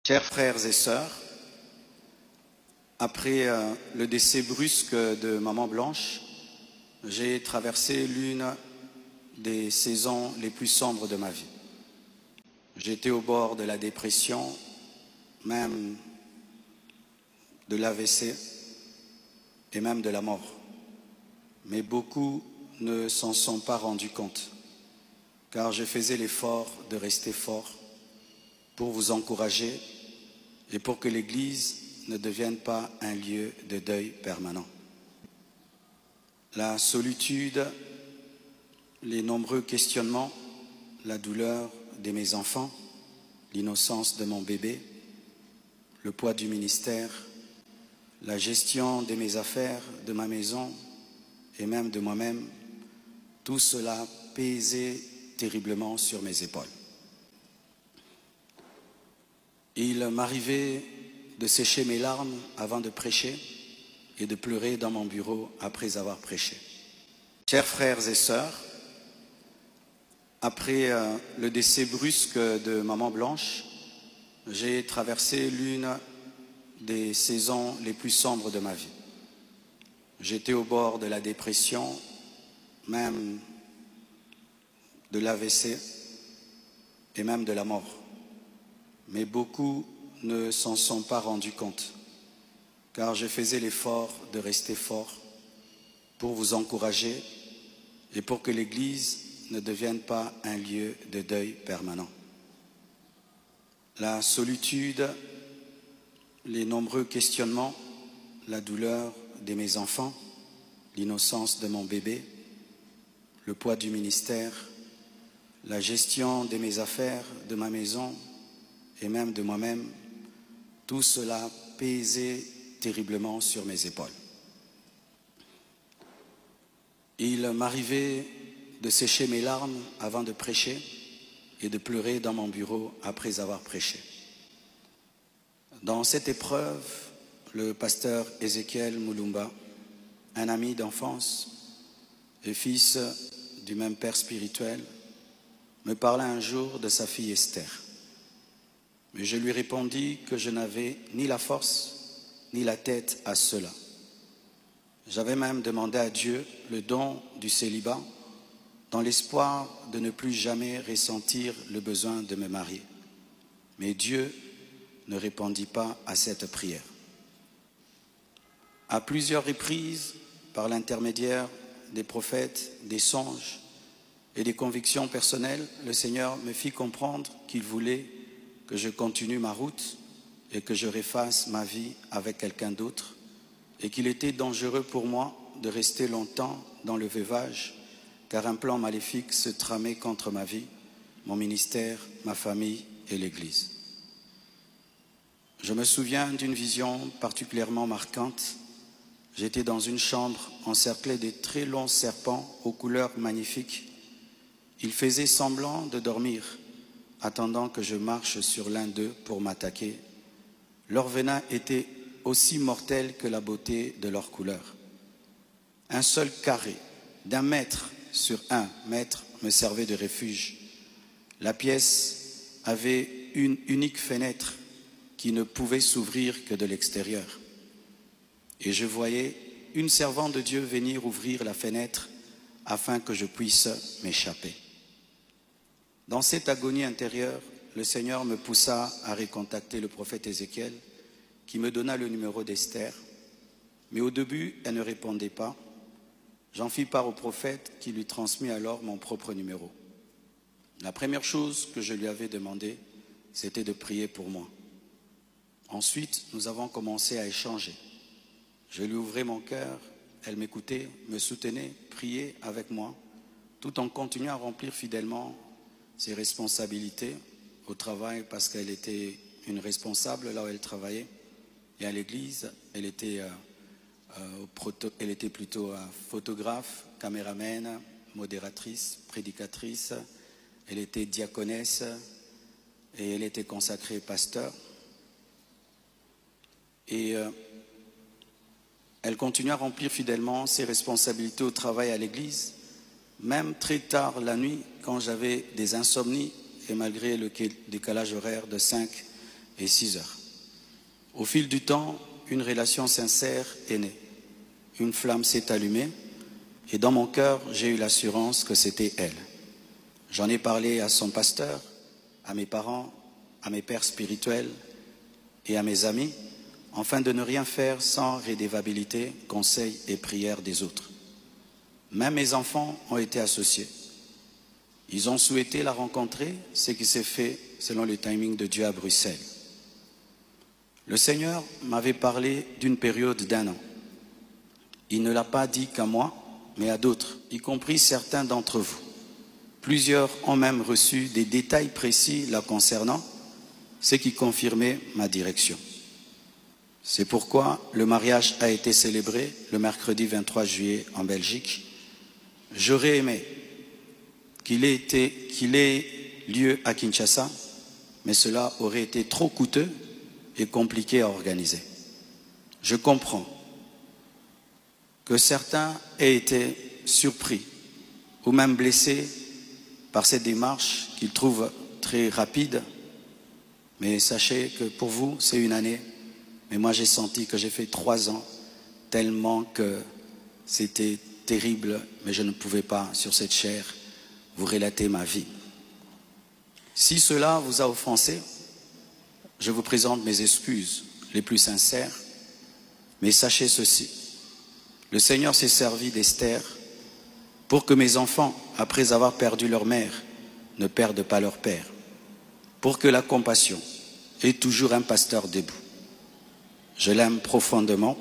Chers frères et sœurs, après le décès brusque de Maman Blanche, j'ai traversé l'une des saisons les plus sombres de ma vie. J'étais au bord de la dépression, même de l'AVC et même de la mort. Mais beaucoup ne s'en sont pas rendus compte, car je faisais l'effort de rester fort pour vous encourager et pour que l'Église ne devienne pas un lieu de deuil permanent. La solitude, les nombreux questionnements, la douleur de mes enfants, l'innocence de mon bébé, le poids du ministère, la gestion de mes affaires, de ma maison et même de moi-même, tout cela pesait terriblement sur mes épaules. Il m'arrivait de sécher mes larmes avant de prêcher et de pleurer dans mon bureau après avoir prêché. Chers frères et sœurs, après le décès brusque de Maman Blanche, j'ai traversé l'une des saisons les plus sombres de ma vie. J'étais au bord de la dépression, même de l'AVC et même de la mort. Mais beaucoup ne s'en sont pas rendus compte, car je faisais l'effort de rester fort pour vous encourager et pour que l'Église ne devienne pas un lieu de deuil permanent. La solitude, les nombreux questionnements, la douleur de mes enfants, l'innocence de mon bébé, le poids du ministère, la gestion de mes affaires, de ma maison et même de moi-même, tout cela pesait terriblement sur mes épaules. Il m'arrivait de sécher mes larmes avant de prêcher et de pleurer dans mon bureau après avoir prêché. Dans cette épreuve, le pasteur Ézéchiel Moulumba, un ami d'enfance et fils du même père spirituel, me parla un jour de sa fille Esther. Mais je lui répondis que je n'avais ni la force ni la tête à cela. J'avais même demandé à Dieu le don du célibat dans l'espoir de ne plus jamais ressentir le besoin de me marier. Mais Dieu ne répondit pas à cette prière. À plusieurs reprises, par l'intermédiaire des prophètes, des songes et des convictions personnelles, le Seigneur me fit comprendre qu'il voulait que je continue ma route et que je refasse ma vie avec quelqu'un d'autre et qu'il était dangereux pour moi de rester longtemps dans le veuvage car un plan maléfique se tramait contre ma vie, mon ministère, ma famille et l'Église. Je me souviens d'une vision particulièrement marquante. J'étais dans une chambre encerclée de très longs serpents aux couleurs magnifiques. Ils faisaient semblant de dormir, attendant que je marche sur l'un d'eux pour m'attaquer. Leur venin était aussi mortel que la beauté de leur couleur. Un seul carré d'1 mètre sur 1 mètre me servait de refuge. La pièce avait une unique fenêtre qui ne pouvait s'ouvrir que de l'extérieur. Et je voyais une servante de Dieu venir ouvrir la fenêtre afin que je puisse m'échapper. Dans cette agonie intérieure, le Seigneur me poussa à recontacter le prophète Ézéchiel qui me donna le numéro d'Esther. Mais au début, elle ne répondait pas. J'en fis part au prophète qui lui transmit alors mon propre numéro. La première chose que je lui avais demandé, c'était de prier pour moi. Ensuite, nous avons commencé à échanger. Je lui ouvrais mon cœur, elle m'écoutait, me soutenait, priait avec moi, tout en continuant à remplir fidèlement ses responsabilités au travail parce qu'elle était une responsable là où elle travaillait. Et à l'église, elle était plutôt photographe, caméraman, modératrice, prédicatrice. Elle était diaconesse et elle était consacrée pasteur. Et elle continue à remplir fidèlement ses responsabilités au travail à l'église, même très tard la nuit, quand j'avais des insomnies et malgré le décalage horaire de 5 et 6 heures. Au fil du temps, une relation sincère est née. Une flamme s'est allumée et dans mon cœur, j'ai eu l'assurance que c'était elle. J'en ai parlé à son pasteur, à mes parents, à mes pères spirituels et à mes amis, afin de ne rien faire sans rédévabilité, conseil et prière des autres. Même mes enfants ont été associés. Ils ont souhaité la rencontrer, ce qui s'est fait selon le timing de Dieu à Bruxelles. Le Seigneur m'avait parlé d'une période d'1 an. Il ne l'a pas dit qu'à moi, mais à d'autres, y compris certains d'entre vous. Plusieurs ont même reçu des détails précis la concernant, ce qui confirmait ma direction. C'est pourquoi le mariage a été célébré le mercredi 23 juillet en Belgique. J'aurais aimé qu'il ait lieu à Kinshasa, mais cela aurait été trop coûteux et compliqué à organiser. Je comprends que certains aient été surpris ou même blessés par cette démarche qu'ils trouvent très rapide, mais sachez que pour vous, c'est une année. Mais moi, j'ai senti que j'ai fait 3 ans, tellement que c'était terrible, mais je ne pouvais pas, sur cette chair, vous relater ma vie. Si cela vous a offensé, je vous présente mes excuses les plus sincères, mais sachez ceci, le Seigneur s'est servi d'Esther pour que mes enfants, après avoir perdu leur mère, ne perdent pas leur père, pour que la compassion ait toujours un pasteur debout. Je l'aime profondément.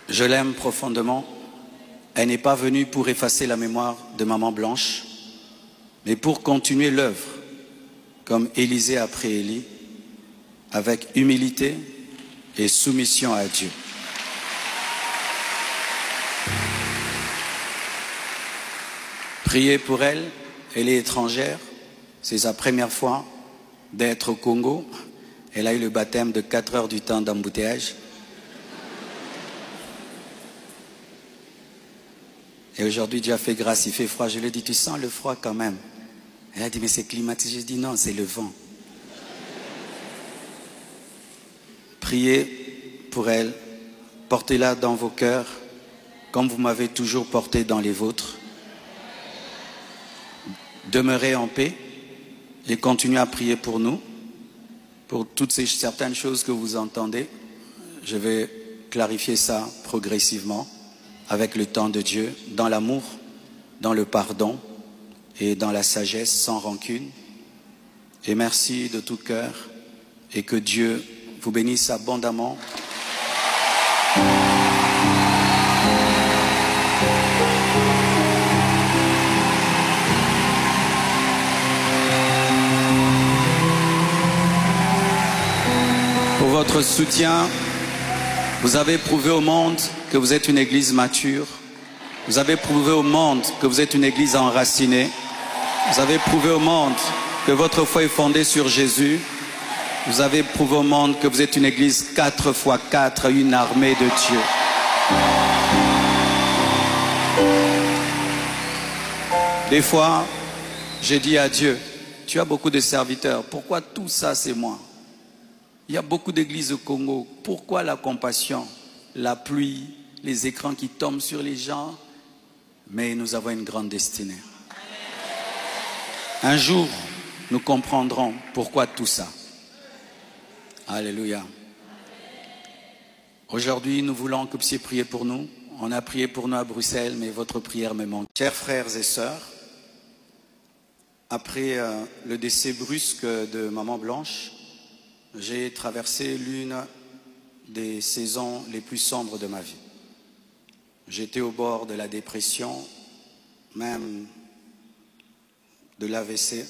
Je l'aime profondément. Elle n'est pas venue pour effacer la mémoire de Maman Blanche, mais pour continuer l'œuvre, comme Élisée après Élie, avec humilité et soumission à Dieu. Priez pour elle, elle est étrangère, c'est sa première fois d'être au Congo. Elle a eu le baptême de 4 heures du temps d'embouteillage. Et aujourd'hui, Dieu a fait grâce, il fait froid. Je lui ai dit, tu sens le froid quand même? Elle a dit, mais c'est climatisé. Je dis, non, c'est le vent. Priez pour elle, portez-la dans vos cœurs, comme vous m'avez toujours porté dans les vôtres. Demeurez en paix et continuez à prier pour nous, pour toutes ces certaines choses que vous entendez. Je vais clarifier ça progressivement, avec le temps de Dieu, dans l'amour, dans le pardon et dans la sagesse, sans rancune. Et merci de tout cœur et que Dieu vous bénisse abondamment. Pour votre soutien, vous avez prouvé au monde que vous êtes une église mature. Vous avez prouvé au monde que vous êtes une église enracinée. Vous avez prouvé au monde que votre foi est fondée sur Jésus. Vous avez prouvé au monde que vous êtes une église 4 x 4, une armée de Dieu. Des fois, j'ai dit à Dieu, tu as beaucoup de serviteurs, pourquoi tout ça c'est moi? Il y a beaucoup d'églises au Congo, pourquoi la compassion, la pluie, les écrans qui tombent sur les gens? Mais nous avons une grande destinée. Un jour, nous comprendrons pourquoi tout ça. Alléluia. Aujourd'hui, nous voulons que vous puissiez prier pour nous. On a prié pour nous à Bruxelles, mais votre prière me manque. Chers frères et sœurs, après le décès brusque de Maman Blanche, j'ai traversé l'une des saisons les plus sombres de ma vie. J'étais au bord de la dépression, même de l'AVC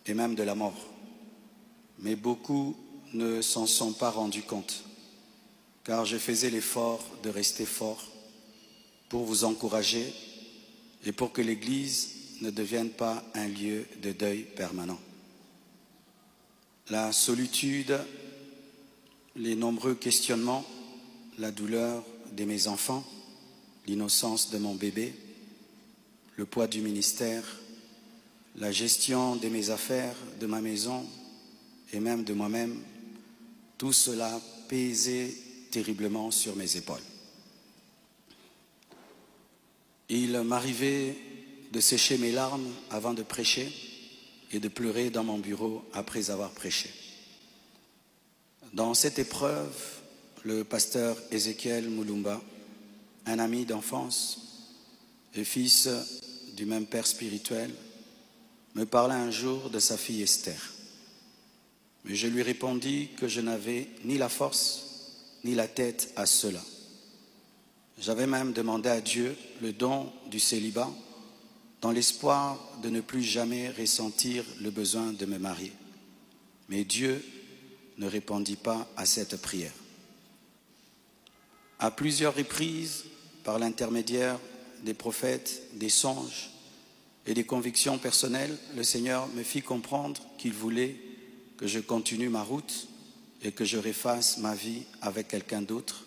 et même de la mort. Mais beaucoup ne s'en sont pas rendus compte. car je faisais l'effort de rester fort pour vous encourager et pour que l'Église ne devienne pas un lieu de deuil permanent. La solitude, les nombreux questionnements, la douleur de mes enfants, l'innocence de mon bébé, le poids du ministère, la gestion de mes affaires, de ma maison et même de moi-même, tout cela pesait terriblement sur mes épaules. Il m'arrivait de sécher mes larmes avant de prêcher et de pleurer dans mon bureau après avoir prêché. Dans cette épreuve, le pasteur Ézéchiel Moulumba, un ami d'enfance et fils du même père spirituel, me parla un jour de sa fille Esther. Mais je lui répondis que je n'avais ni la force ni la tête à cela. J'avais même demandé à Dieu le don du célibat dans l'espoir de ne plus jamais ressentir le besoin de me marier. Mais Dieu ne répondit pas à cette prière. À plusieurs reprises, par l'intermédiaire des prophètes, des songes et des convictions personnelles, le Seigneur me fit comprendre qu'il voulait que je continue ma route et que je refasse ma vie avec quelqu'un d'autre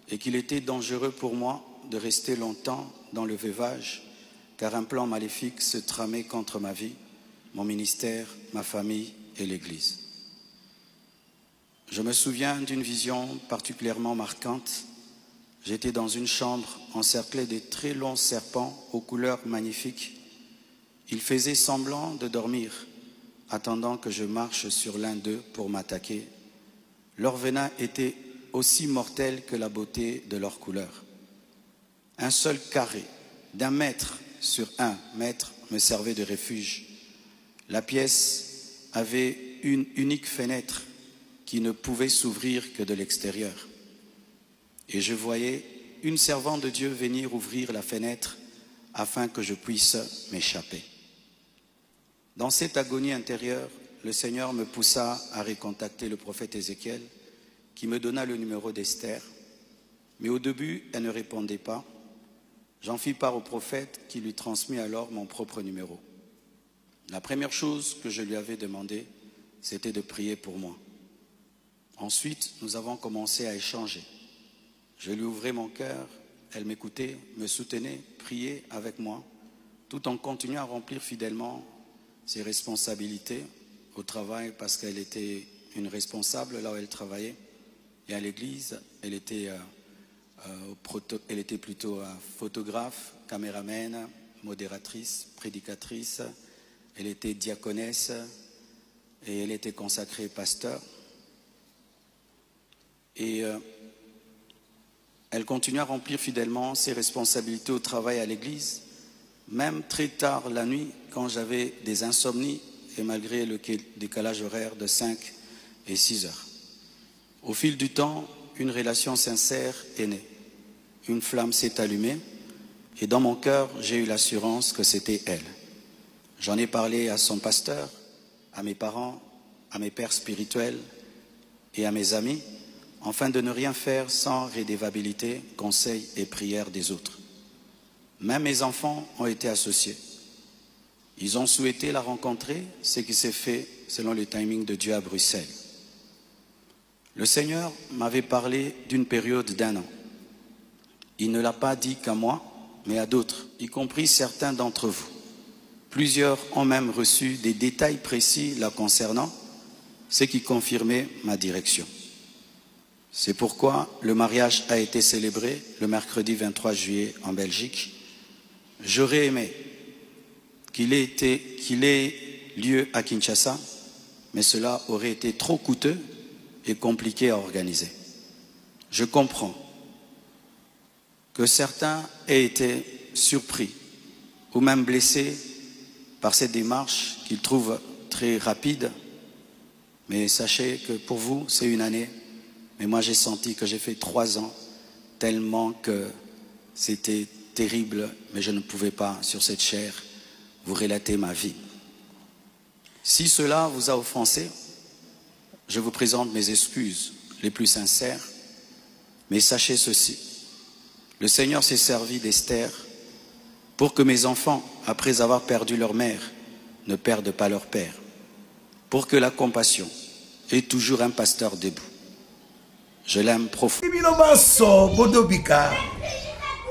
et qu'il était dangereux pour moi de rester longtemps dans le veuvage car un plan maléfique se tramait contre ma vie, mon ministère, ma famille et l'Église. Je me souviens d'une vision particulièrement marquante. J'étais dans une chambre encerclée de très longs serpents aux couleurs magnifiques. Ils faisaient semblant de dormir, attendant que je marche sur l'un d'eux pour m'attaquer. Leur venin était aussi mortel que la beauté de leur couleur. Un seul carré d'1 mètre sur 1 mètre me servait de refuge. La pièce avait une unique fenêtre qui ne pouvait s'ouvrir que de l'extérieur. Et je voyais une servante de Dieu venir ouvrir la fenêtre afin que je puisse m'échapper. Dans cette agonie intérieure, le Seigneur me poussa à recontacter le prophète Ézéchiel qui me donna le numéro d'Esther. Mais au début, elle ne répondait pas. J'en fis part au prophète qui lui transmit alors mon propre numéro. La première chose que je lui avais demandé, c'était de prier pour moi. Ensuite, nous avons commencé à échanger. Je lui ouvrais mon cœur, elle m'écoutait, me soutenait, priait avec moi, tout en continuant à remplir fidèlement ses responsabilités au travail parce qu'elle était une responsable là où elle travaillait. Et à l'église, elle était plutôt photographe, caméraman, modératrice, prédicatrice. Elle était diaconesse et elle était consacrée pasteur. Et elle continue à remplir fidèlement ses responsabilités au travail à l'église, même très tard la nuit quand j'avais des insomnies et malgré le décalage horaire de 5 et 6 heures. Au fil du temps, une relation sincère est née. Une flamme s'est allumée et dans mon cœur, j'ai eu l'assurance que c'était elle. J'en ai parlé à son pasteur, à mes parents, à mes pères spirituels et à mes amis, afin de ne rien faire sans rédévabilité, conseils et prières des autres. Même mes enfants ont été associés. Ils ont souhaité la rencontrer, ce qui s'est fait selon le timing de Dieu à Bruxelles. Le Seigneur m'avait parlé d'une période d'1 an. Il ne l'a pas dit qu'à moi, mais à d'autres, y compris certains d'entre vous. Plusieurs ont même reçu des détails précis la concernant, ce qui confirmait ma direction. C'est pourquoi le mariage a été célébré le mercredi 23 juillet en Belgique. J'aurais aimé qu'il ait lieu à Kinshasa, mais cela aurait été trop coûteux et compliqué à organiser. Je comprends que certains aient été surpris ou même blessés par cette démarche qu'ils trouvent très rapide, mais sachez que pour vous, c'est une année. Mais moi, j'ai senti que j'ai fait 3 ans, tellement que c'était terrible, mais je ne pouvais pas, sur cette chair, vous relater ma vie. Si cela vous a offensé, je vous présente mes excuses les plus sincères Mais sachez ceci, le Seigneur s'est servi d'Esther pour que mes enfants, après avoir perdu leur mère, ne perdent pas leur père. Pour que la compassion ait toujours un pasteur debout. Je l'aime profondément.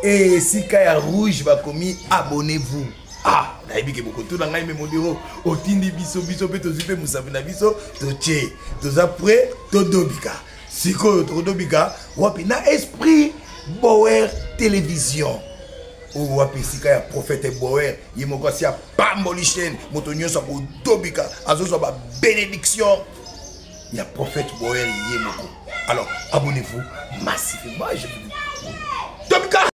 Et si Kaya Rouge va commis, abonnez-vous. Ah, naïbi ke beaucoup tout dans ngai memodiro otindi biso pe tozipe musabina biso toche toza prêt to dobika. Siko to dobika wapi na esprit Bower télévision. Ou wapi sika ya prophète Bower yemoko si a pamboli chaîne moto nyonso ko dobika azoso ba bénédiction. Il y a prophète Bower yemoko. Alors, abonnez-vous massivement.